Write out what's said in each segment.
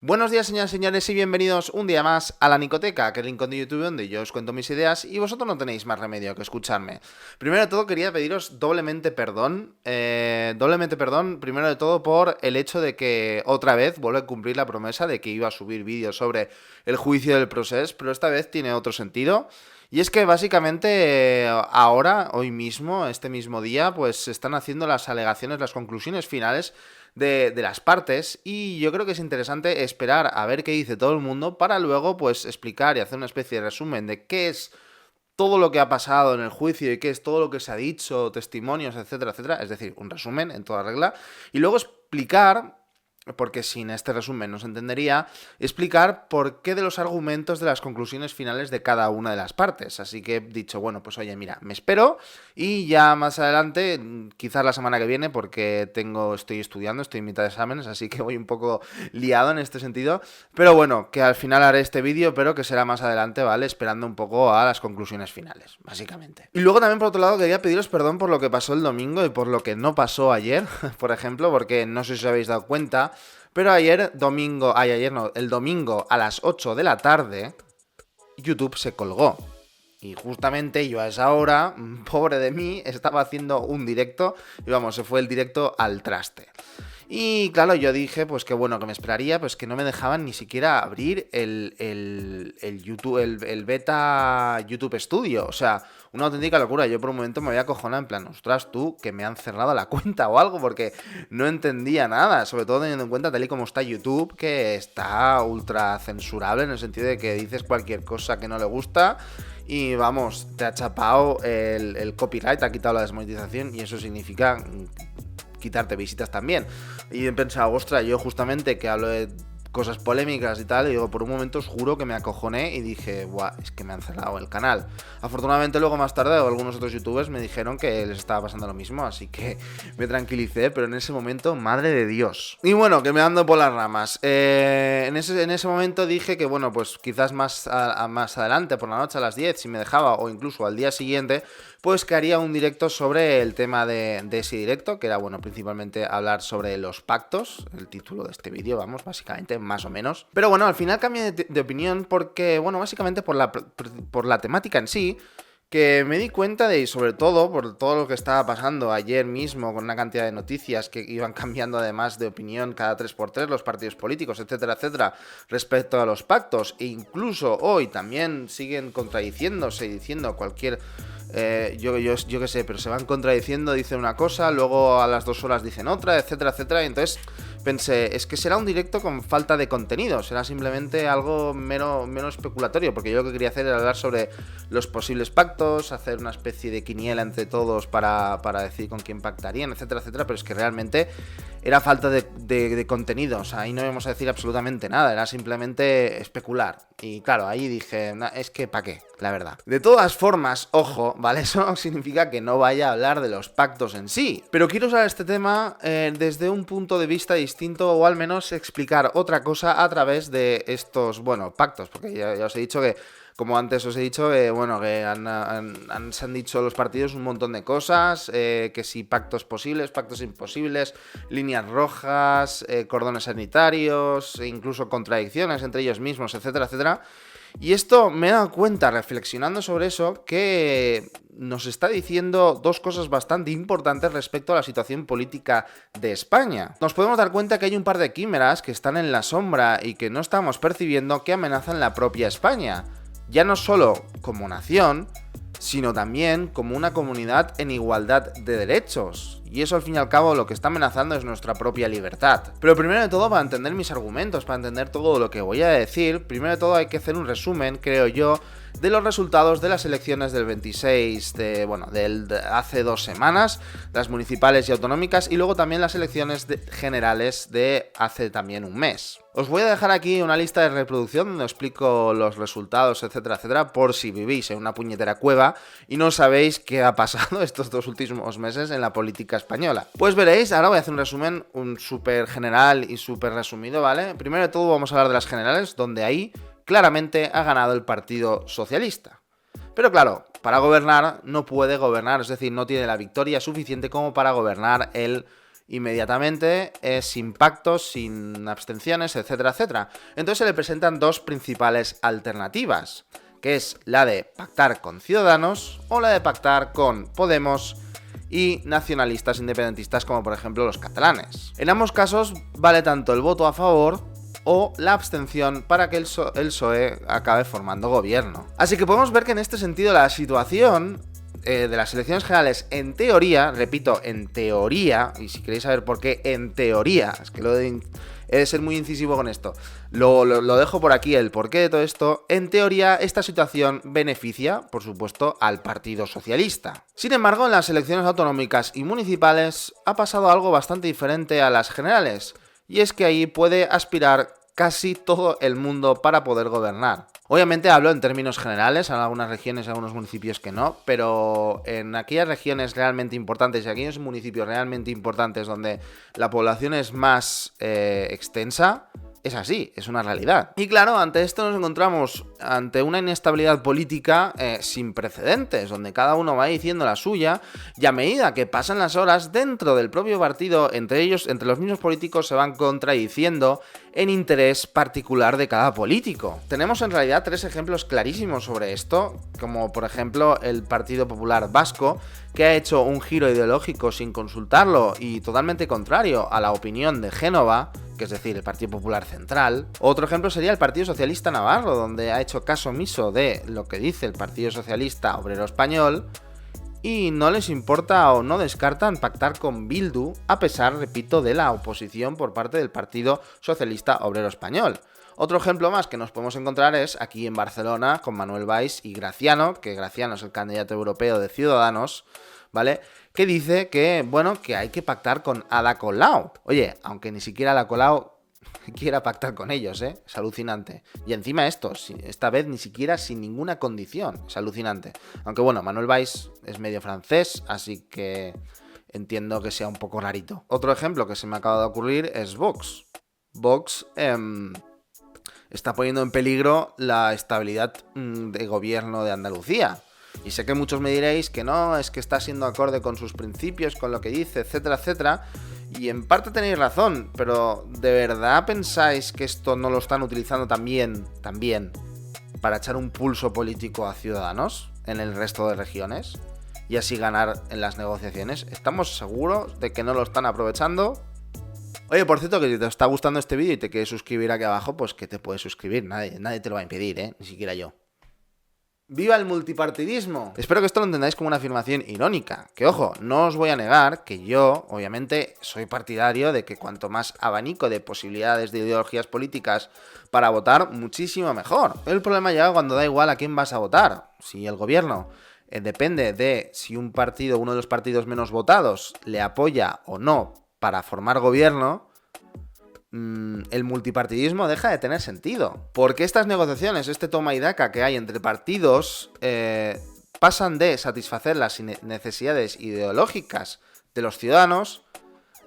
Buenos días, señoras y señores, y bienvenidos un día más a la Nicoteca, que es el rincón de YouTube donde yo os cuento mis ideas y vosotros no tenéis más remedio que escucharme. Primero de todo, quería pediros doblemente perdón. Primero de todo, por el hecho de que otra vez vuelvo a cumplir la promesa de que iba a subir vídeos sobre el juicio del procés, pero esta vez tiene otro sentido. Y es que básicamente ahora, hoy mismo, este mismo día, pues se están haciendo las alegaciones, las conclusiones finales de las partes, y yo creo que es interesante esperar a ver qué dice todo el mundo para luego pues explicar y hacer una especie de resumen de qué es todo lo que ha pasado en el juicio y qué es todo lo que se ha dicho, testimonios, etcétera, etcétera, es decir, un resumen en toda regla, y luego explicar, porque sin este resumen no se entendería, explicar por qué de los argumentos de las conclusiones finales de cada una de las partes. Así que he dicho, bueno, pues oye, mira, me espero y ya más adelante, quizás la semana que viene, porque estoy estudiando, estoy en mitad de exámenes, así que voy un poco liado en este sentido. Pero bueno, que al final haré este vídeo, pero que será más adelante, ¿vale? Esperando un poco a las conclusiones finales, básicamente. Y luego también, por otro lado, quería pediros perdón por lo que pasó el domingo y por lo que no pasó ayer, por ejemplo, porque no sé si os habéis dado cuenta, pero el domingo a las 8 de la tarde, YouTube se colgó. Y justamente yo a esa hora, pobre de mí, estaba haciendo un directo y vamos, se fue el directo al traste. Y claro, yo dije, pues que bueno, que me esperaría, pues que no me dejaban ni siquiera abrir el YouTube, el beta YouTube Studio. O sea, una auténtica locura. Yo por un momento me había acojonado en plan, ostras, tú, que me han cerrado la cuenta o algo, porque no entendía nada. Sobre todo teniendo en cuenta, tal y como está YouTube, que está ultra censurable en el sentido de que dices cualquier cosa que no le gusta. Y vamos, te ha chapado el copyright, ha quitado la desmonetización y eso significa quitarte visitas también. Y he pensado, ostras, yo justamente que hablo de cosas polémicas y tal, y digo, por un momento os juro que me acojoné y dije, buah, es que me han cerrado el canal. Afortunadamente luego más tarde algunos otros youtubers me dijeron que les estaba pasando lo mismo, así que me tranquilicé, pero en ese momento, madre de Dios. Y bueno, que me ando por las ramas. En ese momento dije que bueno, pues quizás más adelante, por la noche a las 10, si me dejaba, o incluso al día siguiente, pues que haría un directo sobre el tema de ese directo, que era, bueno, principalmente hablar sobre los pactos, el título de este vídeo, vamos, básicamente, más o menos. Pero bueno, al final cambié de opinión porque, bueno, básicamente por la temática en sí, que me di cuenta de, y sobre todo por todo lo que estaba pasando ayer mismo, con una cantidad de noticias que iban cambiando además de opinión cada 3x3, los partidos políticos, etcétera, etcétera, respecto a los pactos, e incluso hoy también siguen contradiciéndose y diciendo cualquier... yo qué sé, pero se van contradiciendo, dicen una cosa, luego a las 2 horas dicen otra, etcétera, etcétera, y entonces pensé, es que será un directo con falta de contenido, será simplemente algo mero especulatorio, porque yo lo que quería hacer era hablar sobre los posibles pactos, hacer una especie de quiniela entre todos para decir con quién pactarían, etcétera, etcétera, pero es que realmente era falta de contenido, o sea, ahí no íbamos a decir absolutamente nada, era simplemente especular. Y claro, ahí dije, es que ¿para qué? La verdad. De todas formas, ojo, ¿vale? Eso no significa que no vaya a hablar de los pactos en sí. Pero quiero usar este tema desde un punto de vista distinto, o al menos explicar otra cosa a través de estos, bueno, pactos. Porque ya os he dicho que, como antes os he dicho, bueno, que se han dicho los partidos un montón de cosas, que si pactos posibles, pactos imposibles, líneas rojas, cordones sanitarios, e incluso contradicciones entre ellos mismos, etcétera, etcétera. Y esto me he dado cuenta, reflexionando sobre eso, que nos está diciendo dos cosas bastante importantes respecto a la situación política de España. Nos podemos dar cuenta que hay un par de quimeras que están en la sombra y que no estamos percibiendo, que amenazan la propia España. Ya no solo como nación, sino también como una comunidad en igualdad de derechos. Y eso, al fin y al cabo, lo que está amenazando es nuestra propia libertad. Pero primero de todo, para entender mis argumentos, para entender todo lo que voy a decir, primero de todo hay que hacer un resumen, creo yo, de los resultados de las elecciones del 26 de hace 2 semanas, las municipales y autonómicas, y luego también las elecciones generales de hace también un mes. Os voy a dejar aquí una lista de reproducción donde explico los resultados, etcétera, etcétera, por si vivís en una puñetera cueva y no sabéis qué ha pasado estos 2 últimos meses en la política española. Pues veréis, ahora voy a hacer un resumen, un súper general y súper resumido, ¿vale? Primero de todo vamos a hablar de las generales, donde ahí claramente ha ganado el Partido Socialista. Pero claro, para gobernar no puede gobernar, es decir, no tiene la victoria suficiente como para gobernar él inmediatamente, sin pactos, sin abstenciones, etcétera, etcétera. Entonces se le presentan dos principales alternativas, que es la de pactar con Ciudadanos o la de pactar con Podemos y nacionalistas independentistas como por ejemplo los catalanes. En ambos casos vale tanto el voto a favor o la abstención para que el PSOE acabe formando gobierno. Así que podemos ver que en este sentido la situación de las elecciones generales, en teoría, repito, en teoría, y si queréis saber por qué en teoría, es que he de ser muy incisivo con esto, lo dejo por aquí el porqué de todo esto. En teoría, esta situación beneficia, por supuesto, al Partido Socialista. Sin embargo, en las elecciones autonómicas y municipales ha pasado algo bastante diferente a las generales, y es que ahí puede aspirar casi todo el mundo para poder gobernar. Obviamente hablo en términos generales, en algunas regiones y algunos municipios que no, pero en aquellas regiones realmente importantes y aquellos municipios realmente importantes donde la población es más extensa, es así, es una realidad. Y claro, ante esto nos encontramos ante una inestabilidad política sin precedentes, donde cada uno va diciendo la suya, y a medida que pasan las horas, dentro del propio partido, entre los mismos políticos se van contradiciendo en interés particular de cada político. Tenemos en realidad tres ejemplos clarísimos sobre esto, como por ejemplo el Partido Popular Vasco, que ha hecho un giro ideológico sin consultarlo y totalmente contrario a la opinión de Génova, que es decir, el Partido Popular Central. Otro ejemplo sería el Partido Socialista Navarro, donde ha hecho caso omiso de lo que dice el Partido Socialista Obrero Español y no les importa o no descartan pactar con Bildu, a pesar, repito, de la oposición por parte del Partido Socialista Obrero Español. Otro ejemplo más que nos podemos encontrar es aquí en Barcelona con Manuel Valls y Graciano, que Graciano es el candidato europeo de Ciudadanos, ¿vale? Que dice que, bueno, que hay que pactar con Ada Colau. Oye, aunque ni siquiera Ada Colau quiera pactar con ellos, es alucinante. Y encima esto, esta vez ni siquiera sin ninguna condición, es alucinante. Aunque bueno, Manuel Valls es medio francés, así que entiendo que sea un poco rarito. Otro ejemplo que se me acaba de ocurrir es Vox. Vox está poniendo en peligro la estabilidad de gobierno de Andalucía. Y sé que muchos me diréis que no, es que está siendo acorde con sus principios, con lo que dice, etcétera, etcétera. Y en parte tenéis razón, pero ¿de verdad pensáis que esto no lo están utilizando también para echar un pulso político a Ciudadanos en el resto de regiones y así ganar en las negociaciones? ¿Estamos seguros de que no lo están aprovechando? Oye, por cierto, que si te está gustando este vídeo y te quieres suscribir aquí abajo, pues que te puedes suscribir, nadie te lo va a impedir, ni siquiera yo. ¡Viva el multipartidismo! Espero que esto lo entendáis como una afirmación irónica. Que ojo, no os voy a negar que yo, obviamente, soy partidario de que cuanto más abanico de posibilidades de ideologías políticas para votar, muchísimo mejor. El problema llega cuando da igual a quién vas a votar. Si el gobierno depende de si un partido, uno de los partidos menos votados, le apoya o no para formar gobierno, el multipartidismo deja de tener sentido. Porque estas negociaciones, este toma y daca que hay entre partidos, pasan de satisfacer las necesidades ideológicas de los ciudadanos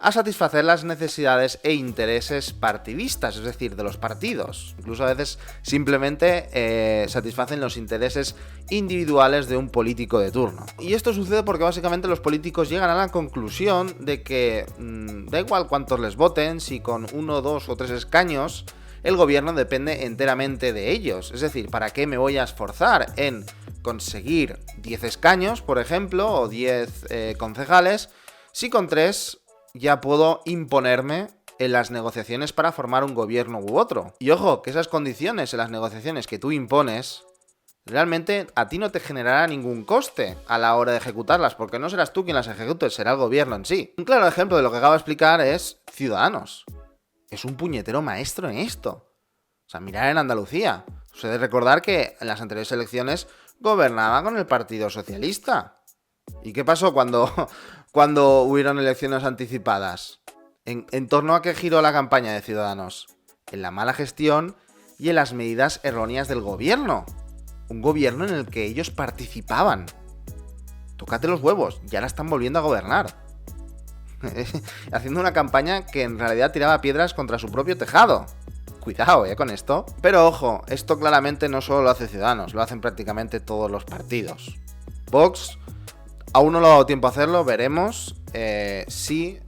a satisfacer las necesidades e intereses partidistas, es decir, de los partidos. Incluso a veces simplemente satisfacen los intereses individuales de un político de turno. Y esto sucede porque básicamente los políticos llegan a la conclusión de que da igual cuántos les voten, si con 1, 2 o 3 escaños el gobierno depende enteramente de ellos. Es decir, ¿para qué me voy a esforzar en conseguir 10 escaños, por ejemplo, o 10 concejales, si con 3 ya puedo imponerme en las negociaciones para formar un gobierno u otro? Y ojo, que esas condiciones en las negociaciones que tú impones realmente a ti no te generará ningún coste a la hora de ejecutarlas, porque no serás tú quien las ejecute, será el gobierno en sí. Un claro ejemplo de lo que acabo de explicar es Ciudadanos. Es un puñetero maestro en esto. O sea, mirad en Andalucía. Os he de recordar que en las anteriores elecciones gobernaba con el Partido Socialista. ¿Y qué pasó cuando hubieron elecciones anticipadas? ¿En torno a qué giró la campaña de Ciudadanos? En la mala gestión y en las medidas erróneas del gobierno. Un gobierno en el que ellos participaban. Tócate los huevos, ya la están volviendo a gobernar. Haciendo una campaña que en realidad tiraba piedras contra su propio tejado. Cuidado, con esto. Pero ojo, esto claramente no solo lo hace Ciudadanos, lo hacen prácticamente todos los partidos. Vox aún no lo ha dado tiempo a hacerlo, veremos si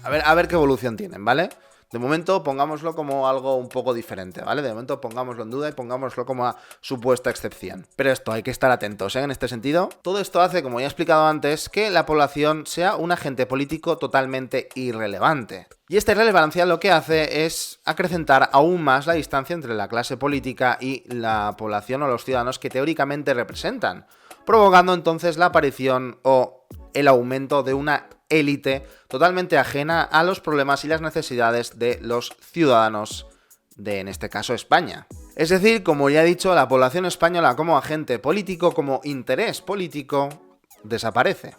A ver qué evolución tienen, ¿vale? De momento pongámoslo como algo un poco diferente, ¿vale? De momento pongámoslo en duda y pongámoslo como a supuesta excepción. Pero esto hay que estar atentos, ¿eh? En este sentido. Todo esto hace, como ya he explicado antes, que la población sea un agente político totalmente irrelevante. Y esta irrelevancia lo que hace es acrecentar aún más la distancia entre la clase política y la población o los ciudadanos que teóricamente representan, provocando entonces la aparición o el aumento de una élite totalmente ajena a los problemas y las necesidades de los ciudadanos de, en este caso, España. Es decir, como ya he dicho, la población española como agente político, como interés político, desaparece.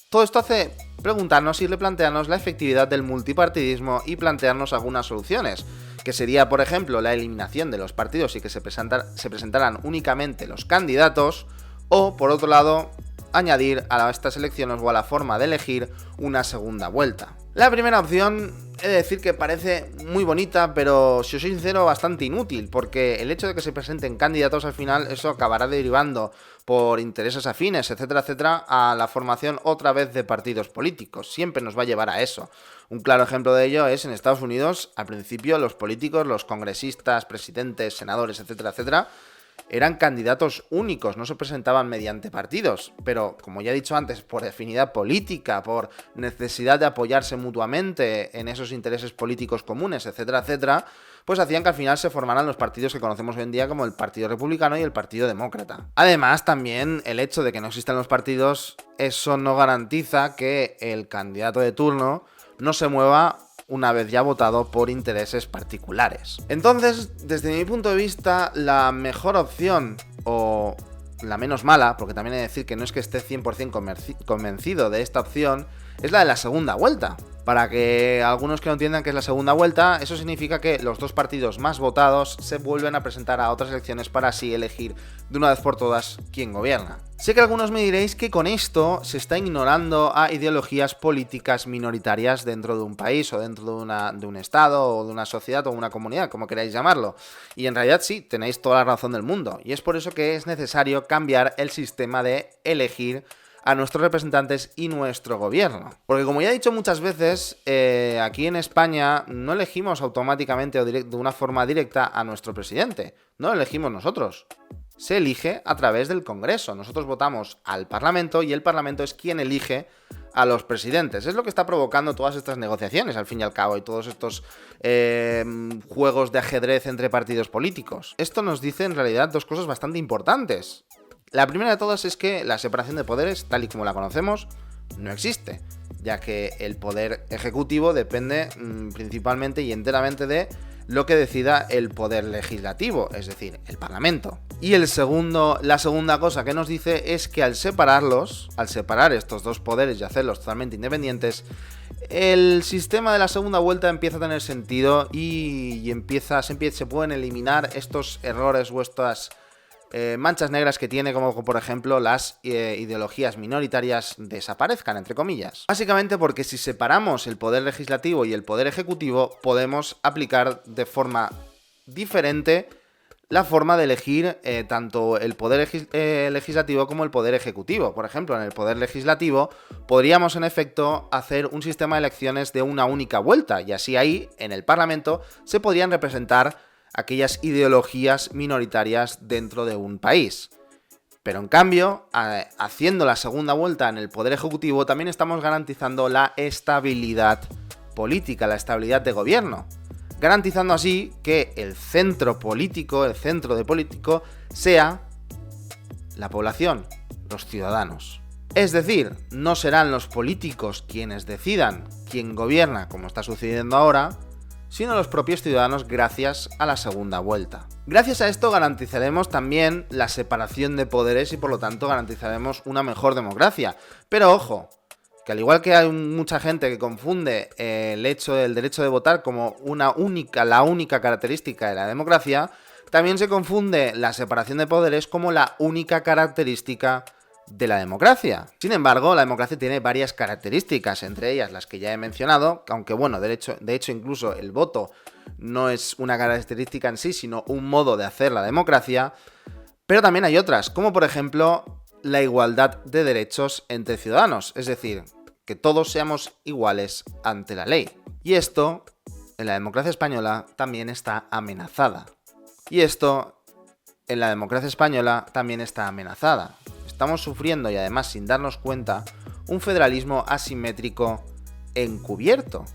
Todo esto hace preguntarnos y replantearnos la efectividad del multipartidismo y plantearnos algunas soluciones, que sería, por ejemplo, la eliminación de los partidos y que se presentaran únicamente los candidatos, o, por otro lado, añadir a estas elecciones o a la forma de elegir una segunda vuelta. La primera opción, he de decir que parece muy bonita, pero si os soy sincero, bastante inútil, porque el hecho de que se presenten candidatos al final, eso acabará derivando por intereses afines, etcétera, etcétera, a la formación otra vez de partidos políticos. Siempre nos va a llevar a eso. Un claro ejemplo de ello es en Estados Unidos, al principio los políticos, los congresistas, presidentes, senadores, etcétera, etcétera, eran candidatos únicos, no se presentaban mediante partidos, pero como ya he dicho antes, por afinidad política, por necesidad de apoyarse mutuamente en esos intereses políticos comunes, etcétera, etcétera, pues hacían que al final se formaran los partidos que conocemos hoy en día como el Partido Republicano y el Partido Demócrata. Además, también el hecho de que no existan los partidos, eso no garantiza que el candidato de turno no se mueva una vez ya votado por intereses particulares. Entonces, desde mi punto de vista, la mejor opción, o la menos mala, porque también he de decir que no es que esté 100% convencido de esta opción, es la de la segunda vuelta. Para que algunos que no entiendan qué es la segunda vuelta, eso significa que los dos partidos más votados se vuelven a presentar a otras elecciones para así elegir de una vez por todas quién gobierna. Sé que algunos me diréis que con esto se está ignorando a ideologías políticas minoritarias dentro de un país o dentro de un estado o de una sociedad o una comunidad, como queráis llamarlo. Y en realidad sí, tenéis toda la razón del mundo. Y es por eso que es necesario cambiar el sistema de elegir a nuestros representantes y nuestro gobierno. Porque como ya he dicho muchas veces, aquí en España no elegimos automáticamente o de una forma directa a nuestro presidente. No lo elegimos nosotros. Se elige a través del Congreso. Nosotros votamos al Parlamento y el Parlamento es quien elige a los presidentes. Es lo que está provocando todas estas negociaciones, al fin y al cabo, y todos estos juegos de ajedrez entre partidos políticos. Esto nos dice en realidad dos cosas bastante importantes. La primera de todas es que la separación de poderes, tal y como la conocemos, no existe, ya que el poder ejecutivo depende principalmente y enteramente de lo que decida el poder legislativo, es decir, el Parlamento. Y la segunda cosa que nos dice es que al separar estos dos poderes y hacerlos totalmente independientes, el sistema de la segunda vuelta empieza a tener sentido y se pueden eliminar estos errores o estas manchas negras que tiene, como por ejemplo las ideologías minoritarias desaparezcan, entre comillas. Básicamente porque si separamos el poder legislativo y el poder ejecutivo, podemos aplicar de forma diferente la forma de elegir tanto el poder legislativo como el poder ejecutivo. Por ejemplo, en el poder legislativo podríamos en efecto hacer un sistema de elecciones de una única vuelta y así ahí, en el Parlamento, se podrían representar aquellas ideologías minoritarias dentro de un país. Pero en cambio, haciendo la segunda vuelta en el Poder Ejecutivo, también estamos garantizando la estabilidad política, la estabilidad de gobierno. Garantizando así que el centro de político, sea la población, los ciudadanos. Es decir, no serán los políticos quienes decidan quién gobierna, como está sucediendo ahora, sino los propios ciudadanos gracias a la segunda vuelta. Gracias a esto garantizaremos también la separación de poderes y por lo tanto garantizaremos una mejor democracia. Pero ojo, que al igual que hay mucha gente que confunde el hecho del derecho de votar como la única característica de la democracia, también se confunde la separación de poderes como la única característica de la democracia. Sin embargo, la democracia tiene varias características, entre ellas las que ya he mencionado, aunque bueno, de hecho incluso el voto no es una característica en sí, sino un modo de hacer la democracia, pero también hay otras, como por ejemplo la igualdad de derechos entre ciudadanos, es decir, que todos seamos iguales ante la ley. Y esto, en la democracia española, también está amenazada. Y esto, en la democracia española, también está amenazada. Estamos sufriendo, y además sin darnos cuenta, un federalismo asimétrico encubierto.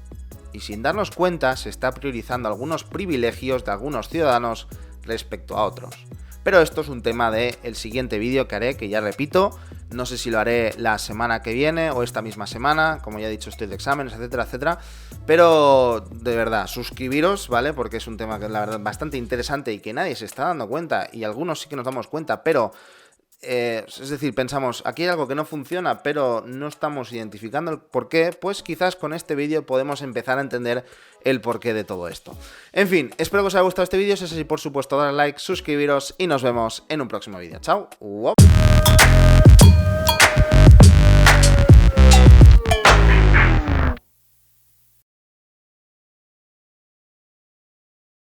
Y sin darnos cuenta se está priorizando algunos privilegios de algunos ciudadanos respecto a otros. Pero esto es un tema del siguiente vídeo que haré, que ya repito, no sé si lo haré la semana que viene o esta misma semana, como ya he dicho estoy de exámenes, etcétera, etcétera, pero de verdad, suscribiros, ¿vale? Porque es un tema que es la verdad bastante interesante y que nadie se está dando cuenta, y algunos sí que nos damos cuenta, pero... es decir, pensamos, aquí hay algo que no funciona, pero no estamos identificando el porqué, pues quizás con este vídeo podemos empezar a entender el porqué de todo esto. En fin, espero que os haya gustado este vídeo, si es así, por supuesto, dadle like, suscribiros y nos vemos en un próximo vídeo. ¡Chao!